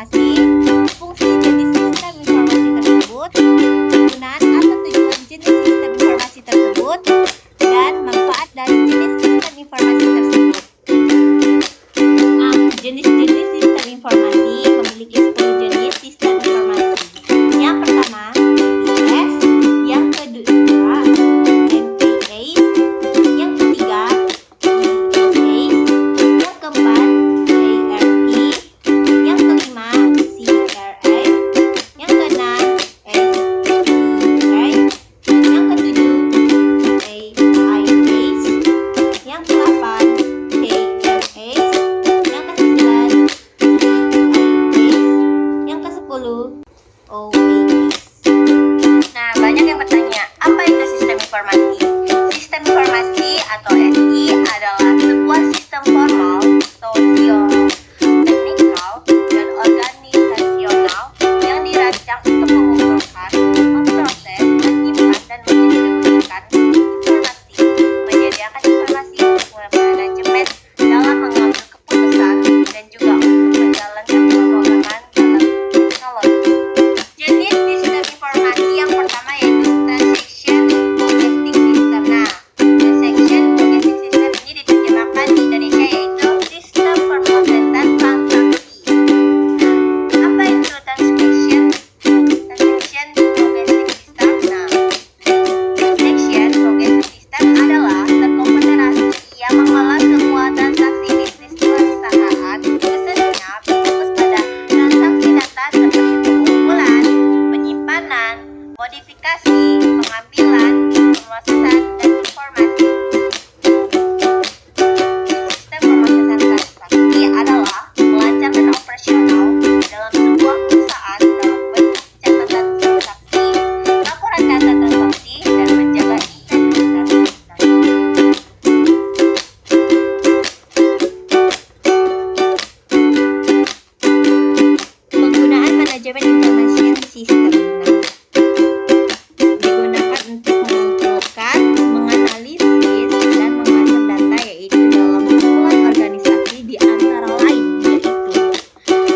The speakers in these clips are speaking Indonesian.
informasi, fungsi jenis sistem informasi tersebut, penggunaan atau tujuan jenis sistem informasi tersebut, dan manfaat dari jenis sistem informasi tersebut. Nah, jenis-jenis sistem informasi memiliki 10 jenis sistem informasi. Yang pertama, BPS, yang kedua, MPA, yang ketiga, EA, yang keempat, ARP, yang kelima, CRA, yang keenam, SCA, yang ketujuh, AIS, yang ke-8, KMS, yang ke-9, EIS, yang ke-10, OAS. Nah, banyak yang bertanya, apa itu sistem informasi? Sistem informasi atau SI adalah sebuah sistem formal, sosio-teknikal, dan organisasional yang dirancang untuk mengumpulkan, memproses, menyimpan, dan mendistribusikan informasi, menyediakan informasi untuk manajemen dalam mengambil keputusan, dan juga untuk menjalankan pemrograman dalam teknologi. Jenis sistem informasi yang pertama yaitu Transaction Forecasting System. Nah, Transaction Forecasting System ini diterjemahkan di Indonesia yaitu sistem pemrosesan transaksi. Nah, apa itu Transaction Forecasting System? Nah, Transaction Forecasting System adalah terkomputerasi yang mengolah semua transaksi bisnis perusahaan, khususnya berfokus pada transaksi data seperti pengumpulan, penyimpanan, modifikasi, pengambilan, pemrosesan, dan informasi. Sistem pemrosesan transaksi adalah melancarkan operasional dalam sebuah perusahaan dalam bentuk catatan transaksi, laporan data transaksi, dan menjaga integritas data. Penggunaan manajemen information system. Digunakan untuk mengumpulkan, menganalisis, dan mengatur data yaitu dalam kumpulan organisasi di antara lain yaitu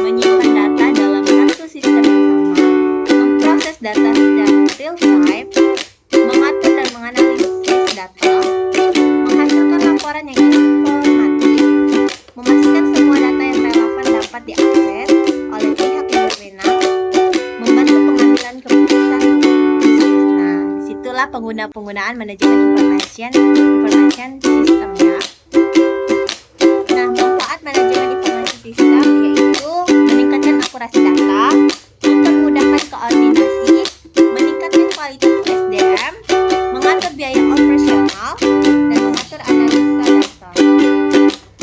menyimpan data dalam satu sistem yang sama, memproses data secara real time, mengatur dan menganalisis data, menghasilkan laporan yang informatif, memastikan semua data yang relevan dapat diakses oleh pihak yang berwenang, membantu pengambilan keputusan bisnis. Nah, disitulah penggunaan manajemen information sistemnya. Nah, manfaat manajemen informasi sistem yaitu meningkatkan akurasi data, mempermudahkan koordinasi, meningkatkan kualitas SDM, mengatur biaya operasional, dan mengatur analisa data.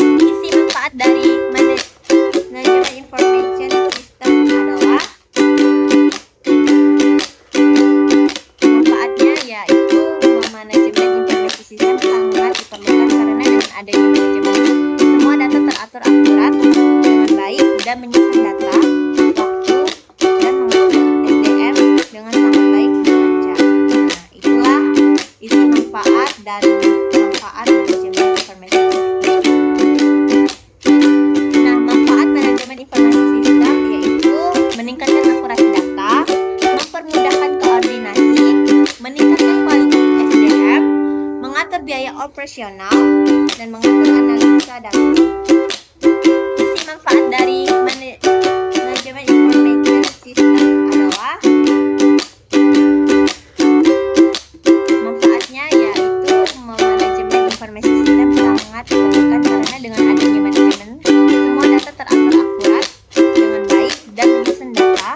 Isi manfaat dari manajemen information system adalah manfaatnya yaitu manajemen informasi sistem sangat diperlukan karena dengan adanya manajemen semua data teratur akurat dengan baik dan menyusun data, waktu, dan mengatur SDM dengan sangat baik dan lancar. Nah, itulah isi manfaat dan manfaat manajemen informasi sistem. Nah, manfaat manajemen informasi sistem yaitu meningkatkan akurasi data, mempermudahkan koordinasi, meningkatkan kualitas SDM, mengatur biaya operasional, dan mengatur analisa data. Isi manfaat dari manajemen information system adalah manfaatnya yaitu manajemen informasi sistem sangat diperlukan karena dengan adanya manajemen semua data teratur akurat dengan baik dan menyusun data,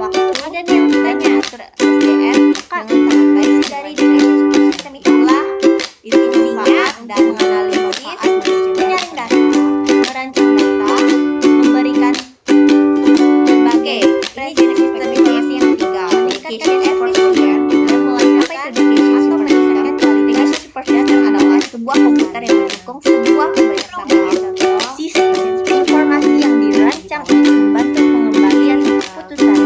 waktu, dan mengatur SDM dengan sangat baik. Dari sistem itulah isi manfaat dan menganalisis, menyaring data, merancang data, memberikan berbagai. Ini jenis sistem informasi yang ketiga, meningkatkan efisien dan melancarkan atau meningkatkan kualitas. System adalah sebuah komputer yang mendukung sebuah kebersamaan. Sistem informasi yang dirancang untuk membantu pengembalian keputusan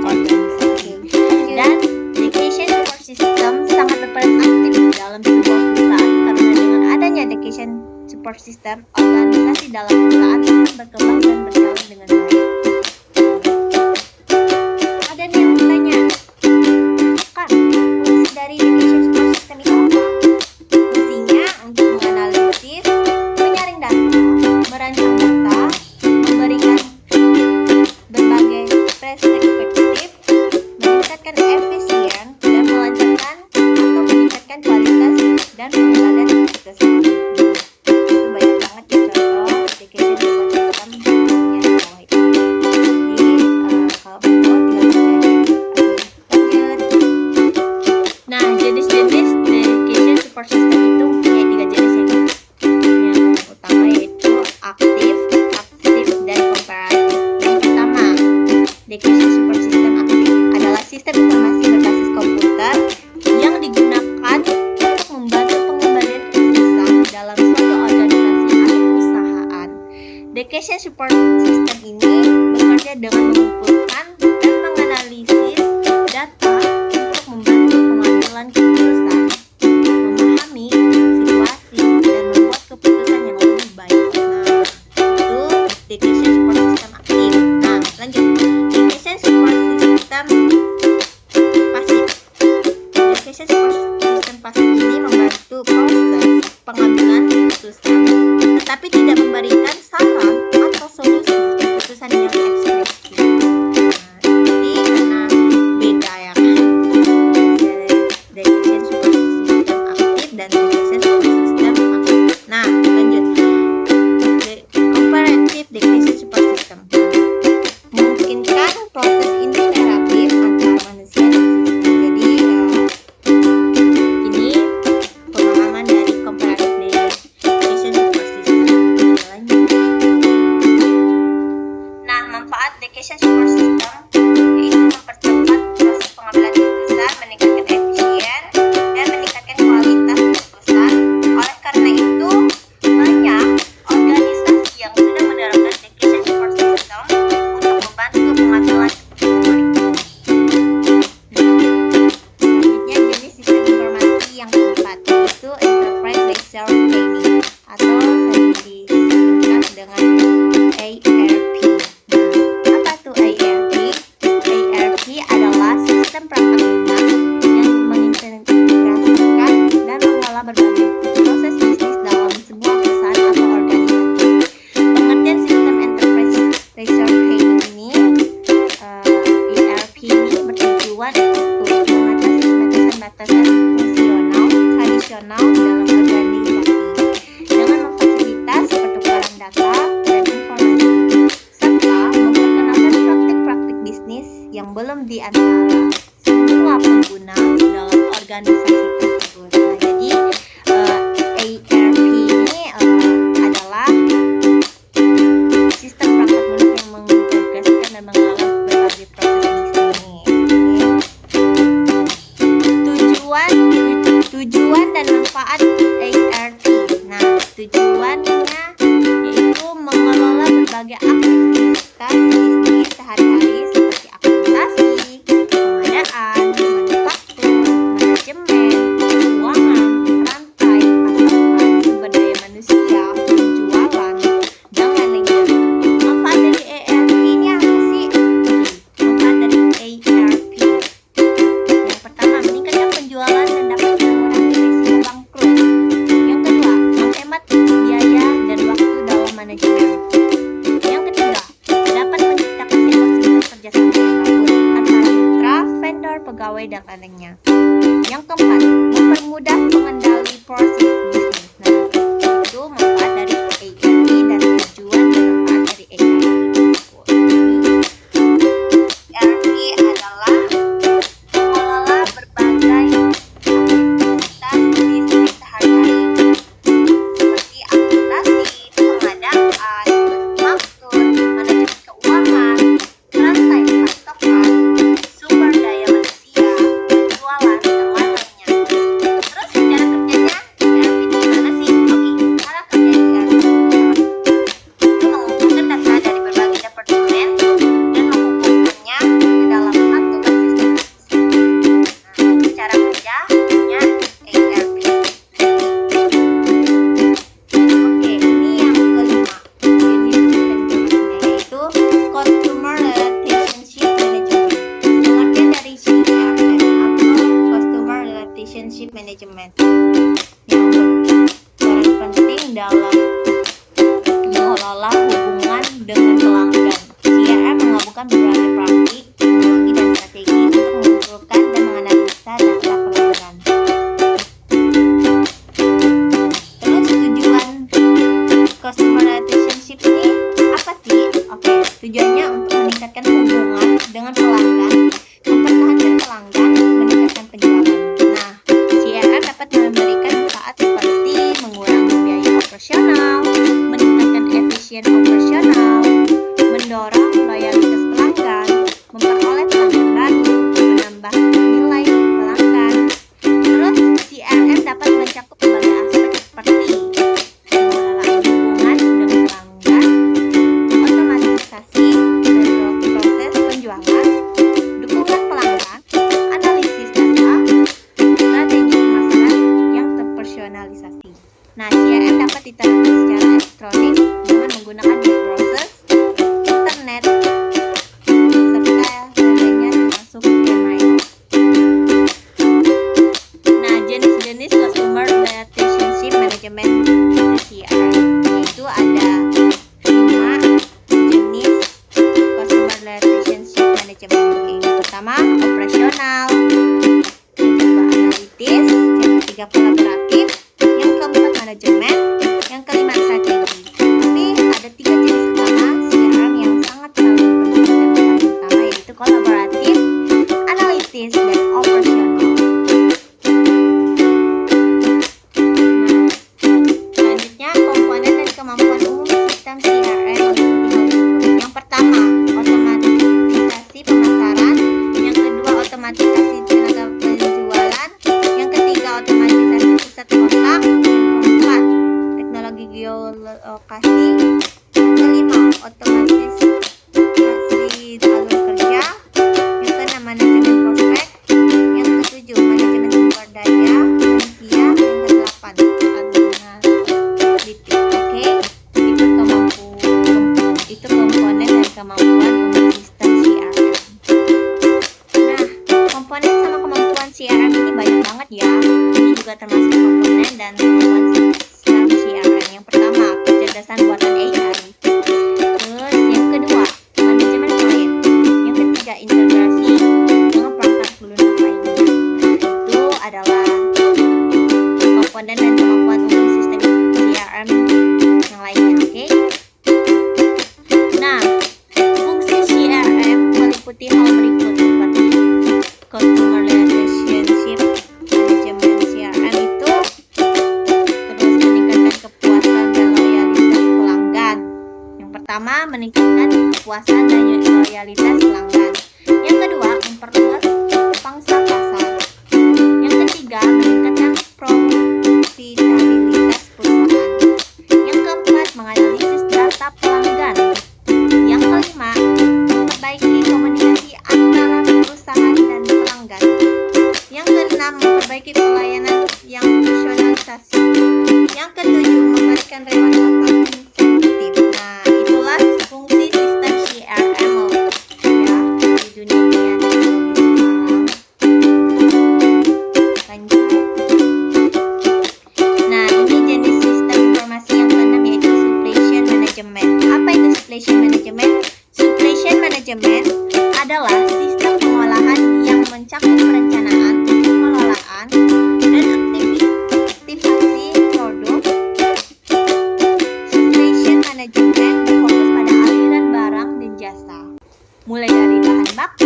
organisasi. Dan education support system sangat berperan aktif dalam sebuah perusahaan karena dengan adanya education support system, organisasi dalam perusahaan akan berkembang dan berjalan dengan baik. Dedication Support System aktif adalah sistem informasi berbasis komputer yang digunakan untuk membantu pengembalian keputusan dalam suatu organisasi atau perusahaan. Dedication Support System ini bekerja dengan mengumpulkan dan menganalisis data untuk membantu pengambilan keputusan, memahami situasi, dan membuat keputusan yang lebih baik. Nah, itu Dedication Support System aktif. Nah, lanjut. Dedication Support System pasif. Dedication Support System pasif ini membantu proses pengambilan keputusan, tetapi tidak memberikan saran atau solusi keputusan yang eksplisit. Nah, jadi karena beda ya kan, Dedication Support System aktif dan Dedication Support System pasif. Nah, lanjut. Cooperative Dedication Support System memungkinkan proses interaktif antara manusia dan sistem. Jadi ini pemahaman dari Cooperative Dedication Support System. Lanjut. Nah, manfaat Dedication Support System yaitu mempercepat proses pengambilan keputusan, meningkatkan efisien, dan meningkatkan kualitas keputusan. Oleh karena itu, banyak organisasi yang sudah menerapkan Dedication Support System untuk membantu pengambilan keputusan. Selanjutnya, jenis sistem informasi yang keempat yaitu Enterprise Resource Planning atau sering disingkat dengan ERP. Nah, apa tuh ERP? ERP adalah sistem perangkat lunak yang mengintegrasikan dan mengolah berbagai proses bisnis dalam sebuah perusahaan atau organisasi. Pengertian sistem Enterprise Resource Planning ini, ERP ini bertujuan untuk mengatasi batasan-batasan fungsional tradisional dalam organisasi dengan memfasilitasi pertukaran data dan informasi, serta memperkenalkan praktik-praktik bisnis yang belum di antara semua pengguna dalam organisasi tersebut. Nah, jadi ERP ini adalah sistem perangkat lunak yang mengintegrasikan dan mengolah berbagai proses bisnis. Tujuan dan manfaat ERP. Nah, tujuannya yaitu mengelola berbagai aktivitas bisnis sehari-hari seperti akuntansi, pengadaan, manufaktur, manajemen, keuangan, rantai, pasokan, sumber daya manusia, penjualan, dan lain-lainnya. Manfaat dari ERP ini apa sih? Manfaat dari ERP. Yang pertama, meningkatkan penjualan dan dapat mengurangi risiko bangkrut. Yang kedua, menghemat biaya dan waktu dalam manajemen. Yang ketiga, dapat menciptakan ekosistem kerjasama yang bagus antara mitra, vendor, pegawai, dan lainnya. Yang keempat, mempermudah pengendali proses bisnis. Nah, itu manfaat dari ERP dan tujuan dan manfaat dari ERP tersebut. ERP adalah mengelola berbagai aktivitas bisnis sehari-hari seperti akuntansi, pengadaan, manufaktur, manajemen keuangan, rantai pasokan, sumber daya manusia, penjualan, dan lain-lainnya. Terus cara kerjanya ERP itu gimana sih? Oke, cara kerja ERP itu mengumpulkan data dari berbagai departemen dan mengumpulkannya ke dalam satu basis data. Nah, itu cara kerjanya ERP. Oke, ini yang kelima, jenis sistem informasinya yaitu Customer Relationship Management. Pengertian dari CRM atau Customer Relationship Management yang berperan penting dalam mengelola hubungan dengan pelanggan. CRM menggabungkan berbagai praktik, teknologi, dan strategi untuk mengumpulkan dan menganalisa data pelanggan. Terus tujuan Customer Relationship ini apa sih? Oke, tujuannya untuk meningkatkan hubungan dengan pelanggan, mempertahankan pelanggan, meningkatkan penjualan. Nah, CRM dapat memberikan manfaat seperti mengurangi biaya operasional, meningkatkan efisien operasional, mendorong loyalitas pelanggan, memperoleh pelanggan baru, menambah nilai pelanggan. Terus CRM dapat mencakup berbagai aspek seperti pengelolaan hubungan dengan pelanggan, otomatisasi proses penjualan, dukungan pelanggan, analisis data, strategi pemasaran yang terpersonalisasi. Nah, CRM dapat diterapkan secara elektronik dengan menggunakan web browser, internet, serta lainnya termasuk email. Nah, jenis-jenis customer relationship management itu CRM, yaitu ada 5 jenis customer relationship management. Yang pertama, operasional, yang kedua analitis, yang ketiga kolaboratif, yang keempat manajemen, yang kelima strategi. Tapi ada 3 jenis utama CRM yang sangat paling penting dan paling utama, yaitu kolaboratif, analitis, dan operasional. Selanjutnya, komponen dan kemampuan umum sistem CRM meliputi yang pertama, otomatisasi pemasaran, yang kedua, otomatisasi tenaga penjualan, yang ketiga, otomatisasi pusat kontak, yang keempat, teknologi geolokasi, yang kelima, otomatisasi alur kerja, yang keenam, manajemen prospek, yang ketujuh, manajemen sumber daya manusia, yang kedelapan, analitik. Oke, itu komponen dan kemampuan umum sistem CRM. Nah, komponen sama kemampuan CRM ini banyak banget ya. Ini juga termasuk komponen dan kemampuan sistem CRM. Yang pertama, kecerdasan buatan AI. Terus yang kedua, manajemen klien. Yang ketiga, integrasi dengan perangkat lunak lainnya. Nah, itu adalah komponen dan kemampuan umum sistem CRM yang lainnya. Oke. Nah, fungsi CRM meliputi hal berikut seperti customer relationship management. CRM itu terus meningkatkan kepuasan dan loyalitas pelanggan. Yang pertama, meningkatkan kepuasan dan loyalitas pelanggan. Yang kedua, memperluas pangsa pasar. Yang ketiga, meningkatkan profitabilitas perusahaan. Yang keempat, menganalisis data pelanggan. Yang kelima, memperbaiki komunikasi antara perusahaan dan pelanggan. Yang keenam, memperbaiki pelayanan yang personalisasi. Yang ketujuh, memberikan reward atau insentif. Nah, itulah fungsi sistem CRM ya di dunia teknologi sekarang. Lanjut. Nah, ini jenis sistem informasi yang keenam, yaitu supply management. Apa itu supply management? Supply management adalah sistem pengolahan yang mencakup perencanaan, pengelolaan, dan aktivasi produk. Supply management berfokus pada aliran barang dan jasa, mulai dari bahan baku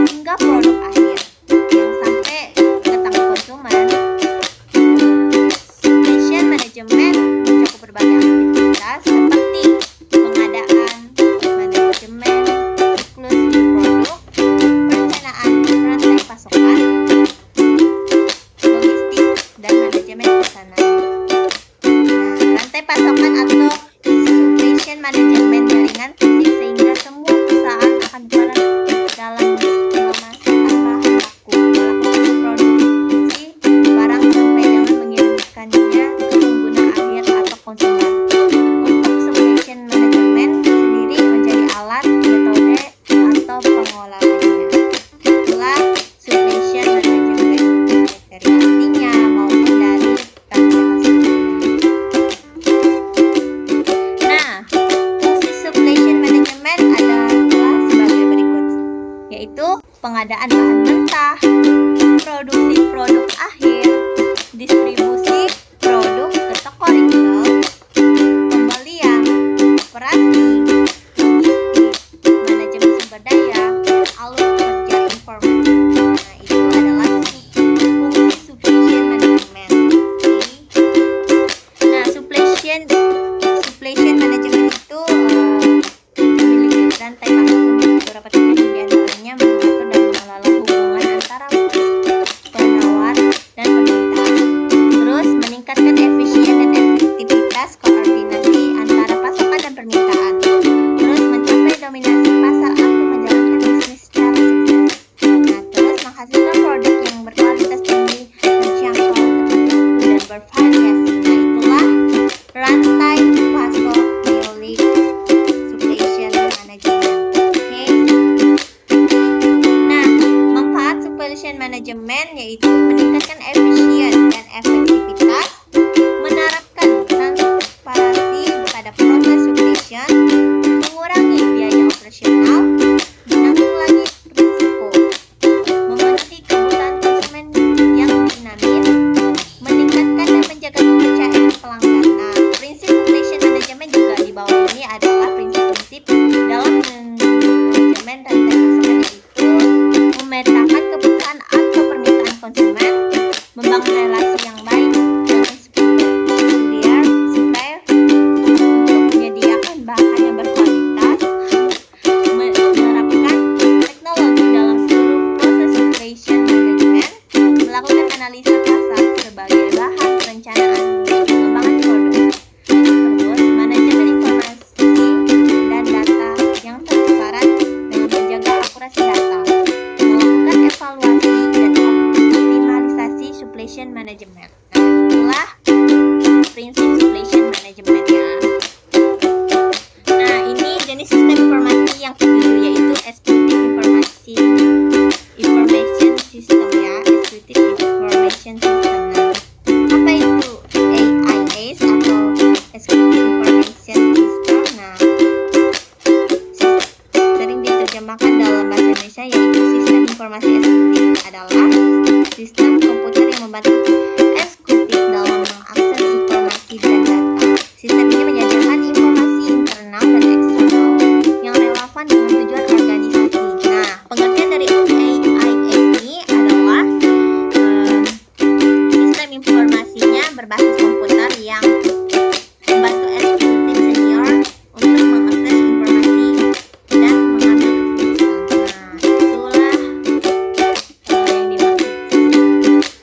hingga produk akhir yang sampai ke tangan konsumen. Supply management mencakup berbagai aktivitas seperti pengadaan, manajemen siklus produk, perencanaan rantai pasokan, logistik, dan manajemen pesanan. Nah, rantai pasokan atau supply management jaringan fisik, sehingga semua perusahaan akan berperan dalam memasarkan bahan baku, melakukan produksi barang sampai dengan mengirimkannya ke pengguna akhir atau konsumen. Untuk supply management sendiri menjadi alat, metode, atau pengolahannya. Itulah supply management, baik dari artinya maupun dari transaksinya. Nah, fungsi supply management adalah sebagai berikut, yaitu pengadaan bahan mentah, produksi produk akhir, distribusi produk ke toko retail, pembelian, operasi, logistik, manajemen sumber daya, alur kerja informasi. Nah, itu adalah fungsi supply management. Nah, supply chain management itu memiliki rantai pasok Beberapa tujuan diantaranya mengatur dan mengelola hubungan antara penawar dan permintaan. Terus meningkatkan efisien dan efektivitas koordinasi antara pasokan dan permintaan. Terus mencapai dominasi pasar atau menjalankan bisnis secara sukses. Nah, terus menghasilkan produk yang berkualitas tinggi, menjangkau tepat waktu dan bervariasi. Nah, itulah rantai pasok milik supply chain management. Oke. Nah, manfaat supply chain management yaitu meningkatkan efisien dan efektivitas, menerapkan transparansi pada proses supply chain, mengurangi biaya operasional, menanggulangi risiko, memenuhi kebutuhan konsumen yang dinamis, meningkatkan dan menjaga kepercayaan pelanggan. Nah, prinsip supply chain management juga di bawah ini adalah prinsip-prinsip dalam manajemen rantai pasokan, yaitu memetakan kebutuhan atau permintaan konsumen, membangun relasi yang baik dengan supplier untuk menyediakan bahan yang berkualitas, menerapkan teknologi dalam seluruh proses supply chain management, melakukan analisa pasar sebagai bahan perencanaan dan pengembangan produk. Terus, manajemen informasi dan data yang transparan dengan menjaga akurasi data, melakukan evaluasi dan optimalisasi supply chain management. Nah, itulah prinsip supply chain management ya. Nah, ini jenis sistem informasi yang ketujuh, yaitu Executive Information System ya, Executive Information System. Nah, apa itu AIS atau Executive Information System? Nah, sering diterjemahkan dalam bahasa Indonesia yaitu sistem informasi eksekutif adalah sistem komputer yang membantu eksekutif dalam mengakses informasi dan data. Sistem ini menyediakan informasi internal dan eksternal yang relevan dengan tujuan organisasi. Nah, pengertian dari AIS ini adalah sistem informasinya berbasis komputer yang membantu eksekutif senior untuk mengakses informasi dan mengambil keputusan. Nah, itulah yang dimaksud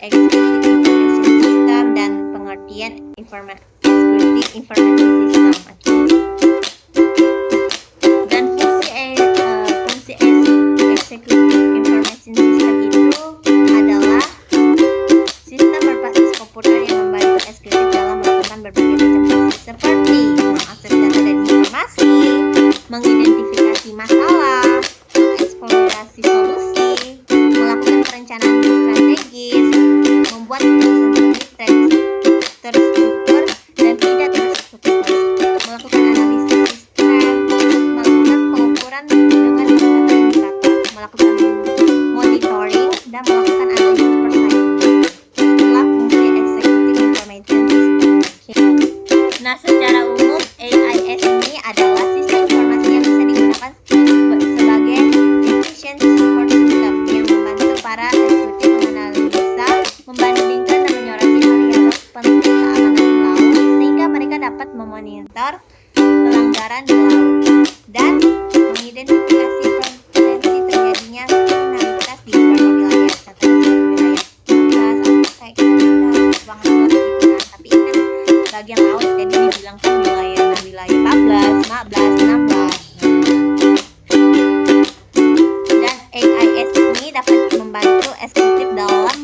Executive Information System dan pengertian Executive Information System. Dan fungsi Executive Information System itu adalah sistem berbasis komputer yang membantu eksekutif dalam melakukan berbagai macam fungsi seperti mengakses data dan informasi, mengidentifikasi masalah, mengeksplorasi solusi, melakukan perencanaan strategis, membuat keputusan terstruktur dan tidak terstruktur, melakukan analisis sistem, melakukan pengukuran dengan indikator, melakukan monitoring, dan melakukan analisis persaingan. Itulah fungsi Executive Information System. Nah, secara umum AIS ini adalah sistem informasi yang bisa digunakan sebagai efficiency support system yang membantu para eksekutif menganalisa, membandingkan dan menyoroti variabel penting keamanan laut sehingga mereka dapat memonitor pelanggaran di laut dan mengidentifikasi potensi terjadinya kriminalitas di beberapa wilayah, contohnya seperti wilayah 14, Aceh, banget gitu kan. Tapi ini kan bagian laut, jadi dibilang kan wilayah 14, 15, 16. Dan AIS ini dapat membantu eksekutif dalam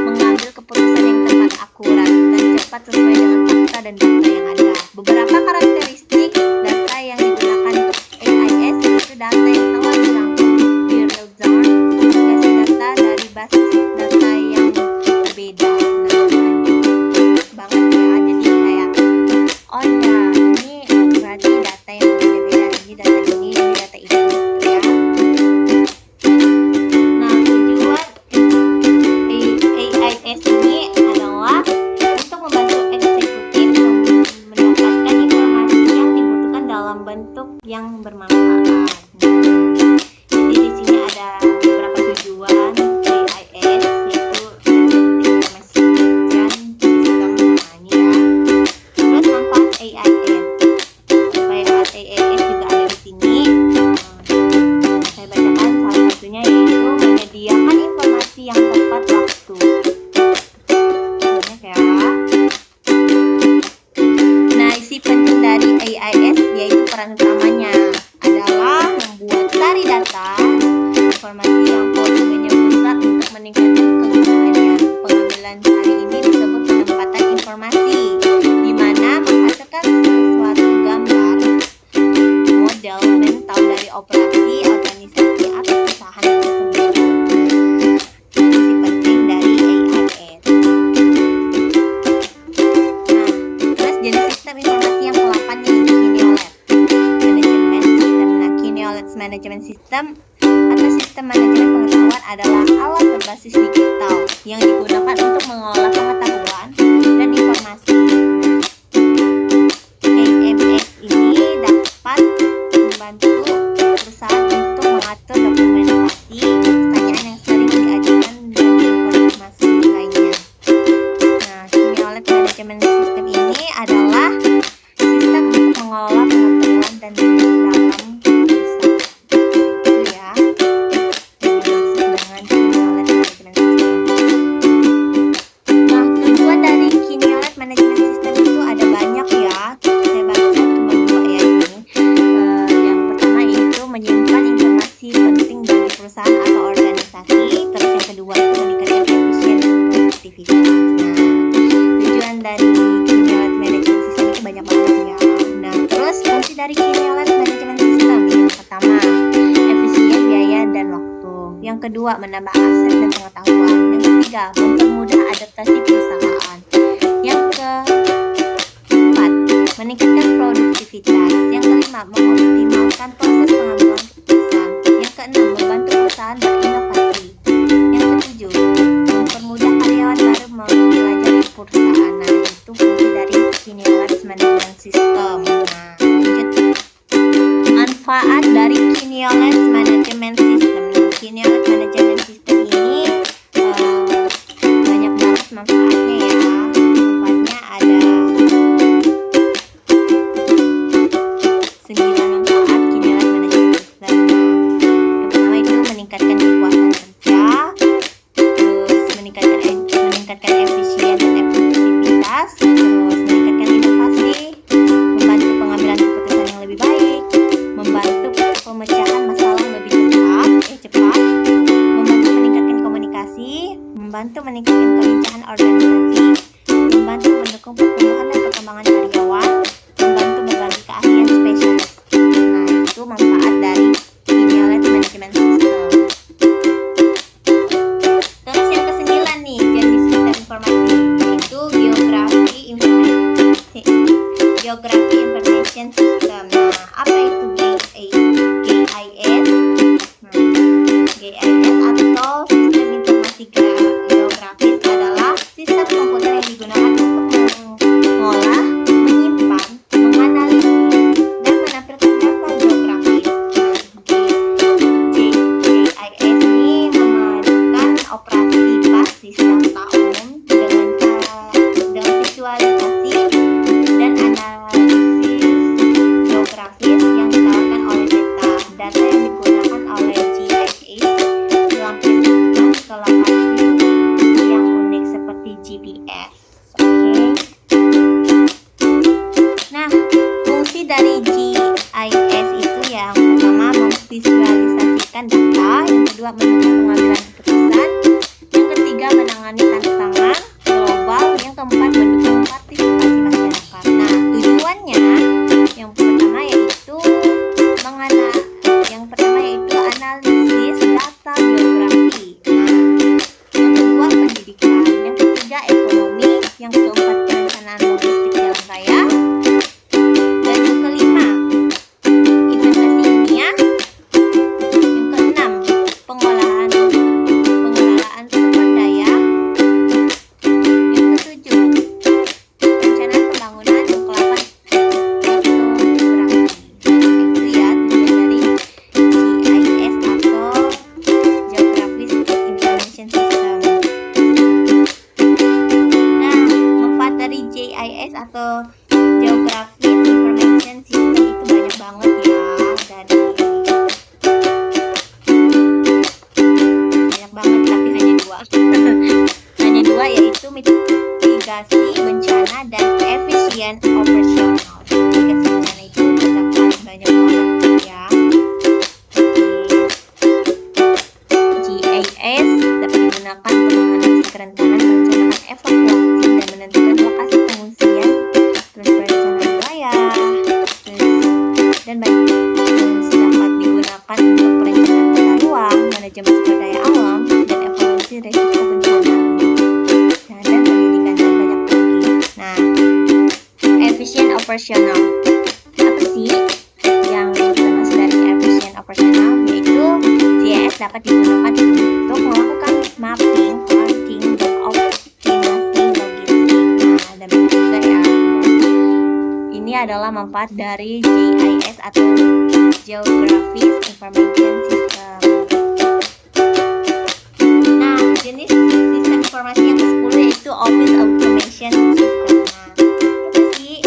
mengambil keputusan yang tepat, akurat, dan cepat sesuai dengan fakta dan data yang ada. Beberapa karakteristik data yang digunakan AIS yaitu data yang telah dirangkum di real time, agregasi data dari basis data yang berbeda. Nah, banget ya, jadi kayak oh ya, ini berarti data yang berbeda, ini data ini data itu ya. Nah, tujuan AIS ini adalah untuk membantu eksekutif tentunya yaitu menyediakan informasi yang tepat waktu. Banyak ya. Nah, isi penting dari AIS yaitu peran utamanya adalah membuat sari data informasi yang volumenya besar untuk meningkatkan kegunaannya. Pengambilan sari ini disebut penempatan informasi, di mana menghasilkan sesuatu gambar, model, mental dari operasi, organisasi, atau usaha tersebut. Isi penting dari AIS. Nah, terus jenis sistem informasi yang ke-8 nih, Quinolet Management System atau sistem manajemen pengetahuan adalah alat berbasis digital yang digunakan untuk mengolah pengetahuan dan informasi. KMS ini dapat membantu perusahaan untuk mengatur dokumentasi, pertanyaan yang sering diajukan, dan informasi lainnya. Nah, Quinolet Management System ini adalah sistem untuk mengolah pengetahuan dan dalam perusahaan atau organisasi. Terus yang kedua itu meningkatkan efisien dan produktivitas. Nah, tujuan dari Quinolet Management System itu banyak banget ya. Nah, terus fungsi dari Quinolet Management System yang pertama, efisien biaya dan waktu. Yang kedua, menambah aset dan pengetahuan. Yang ketiga, mempermudah adaptasi perusahaan. Yang keempat, meningkatkan produktivitas. Yang kelima, mengoptimalkan proses pengambilan keputusan. Yang keenam, membantu perusahaan berinovasi. Yang ketujuh, mempermudah karyawan baru mempelajari perusahaan. Nah, itu fungsi dari Quinolet Management System. Nah, lanjut. Manfaat dari Quinolet Management System. Quinolet Management System ini banyak banget manfaatnya ya. Manfaatnya ada 9 manfaat Quinolet Management System. Yang pertama itu meningkatkan kepuasan kerja, terus meningkatkan efisien dan efektivitas, terus meningkatkan inovasi, membantu pengambilan keputusan yang lebih baik, membantu pemecahan masalah lebih cepat, membantu meningkatkan komunikasi, membantu meningkatkan kelincahan organisasi, membantu mendukung pertumbuhan dan perkembangan karyawan, membantu berbagi keahlian spesialis. Nah, itu manfaat dari Quinolet Management System. Terus yang ke-9 nih, jenis sistem informasi, yaitu Geography Information System. Nah, apa itu GIS? Nah, GIS atau sistem informasi geografis adalah sistem komputer yang digunakan untuk mengolah, menyimpan, menganalisis, dan menampilkan data geografis. GIS ini memadukan operasi basis data umum dengan visualisasi dan analisis geografis yang ditawarkan oleh data. Data yang digunakan oleh GIS dilampirkan ke lokasi yang unik seperti GPS. Oke. Nah, fungsi dari GIS itu yang pertama memvisualisasikan data, yang kedua mendukung pengambilan keputusan, yang ketiga menangani tantangan global, yang keempat mendukung partisipasi masyarakat. Nah, tujuannya yang pertama yaitu analisis data geografi. Nah, yang kedua pendidikan, yang ketiga ekonomi, yang keempat perencanaan logistik jalan raya, dan yang kelima investasi ilmiah, yang keenam pengelolaan sumber daya, yang ketujuh perencanaan pembangunan, yang ke-8 kartografi. Itu ya tujuan dari GIS atau Geographic Information System. Nah, mitigasi bencana dan efisien operasional. Mitigasi bencana itu terdapat banyak banget ya. GIS dapat digunakan untuk menganalisis kerentanan, merencanakan evakuasi, dan menentukan lokasi pengungsian, terus perencanaan wilayah, dan banyak. Dapat digunakan untuk perencanaan tata ruang, manajemen sumber daya alam, dan evaluasi risiko bencana, dan pendidikan, dan banyak lagi. Nah, efisien operasional apa sih yang termasuk dari efisien operasional? Yaitu GIS dapat digunakan untuk melakukan mapping, tracking, dan optimasi logistik. Nah, ada banyak juga ya. Ini adalah manfaat dari GIS atau Geographic Information System. Nah, jenis sistem informasi yang ke-10 yaitu Office Automation System. Nah, apa sih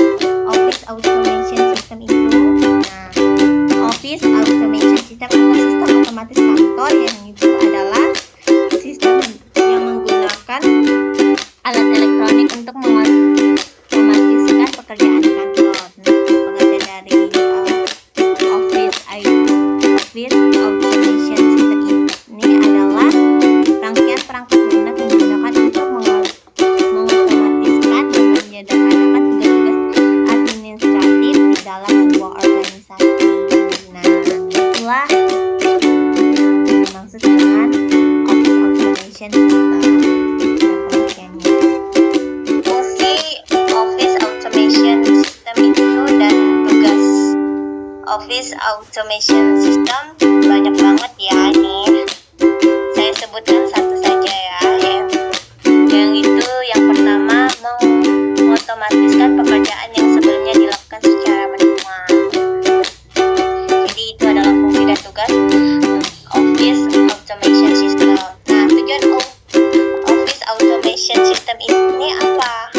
Office Automation System itu? Nah, Office Automation System atau sistem otomatis kantor yang itu adalah sistem yang menggunakan alat elektronik untuk mengotomatiskan pekerjaan kantor. Nah, pengertian dari Office Automation System ini adalah rangkaian perangkat lunak yang digunakan untuk mengotomatiskan dan menyederhanakan tugas-tugas administratif di dalam sebuah organisasi. Nah, itulah yang dimaksud dengan Office Automation System. Fungsi Office Automation System itu dan tugas Office Automation System banyak banget ya. Ini saya sebutkan satu saja ya. Yang itu yang pertama, mengotomatiskan pekerjaan yang sebelumnya dilakukan secara manual. Jadi itu adalah fungsi dan tugas Office Automation System. Nah, tujuan Office Automation System ini apa?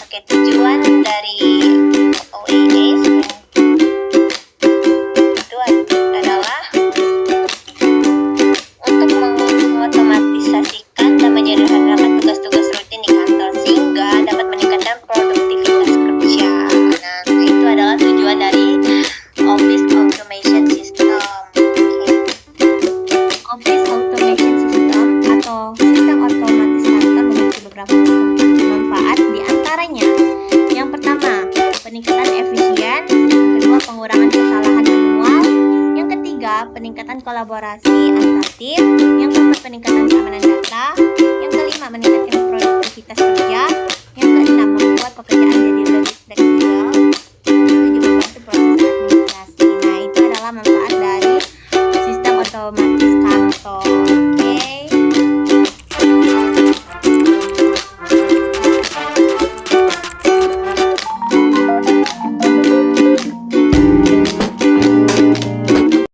Oke, tujuan dari OAS itu adalah untuk mengotomatisasikan dan menyederhanakan tugas-tugas rutin di kantor sehingga dapat meningkatkan produktivitas kerja. Nah, itu adalah tujuan dari Office Automation System. Office Automation System atau sistem otomatis kantor memiliki beberapa manfaat, di antaranya yang pertama, peningkatan efisien, yang kedua, pengurangan kesalahan manual, yang ketiga, peningkatan kolaborasi antar tim, yang keempat, peningkatan keamanan data, yang kelima, meningkatkan produktivitas kerja, yang keenam, membuat pekerjaan jadi lebih fleksibel, yang ketujuh, membantu proses administrasi. Nah, itu adalah manfaat dari sistem otomatis kantor.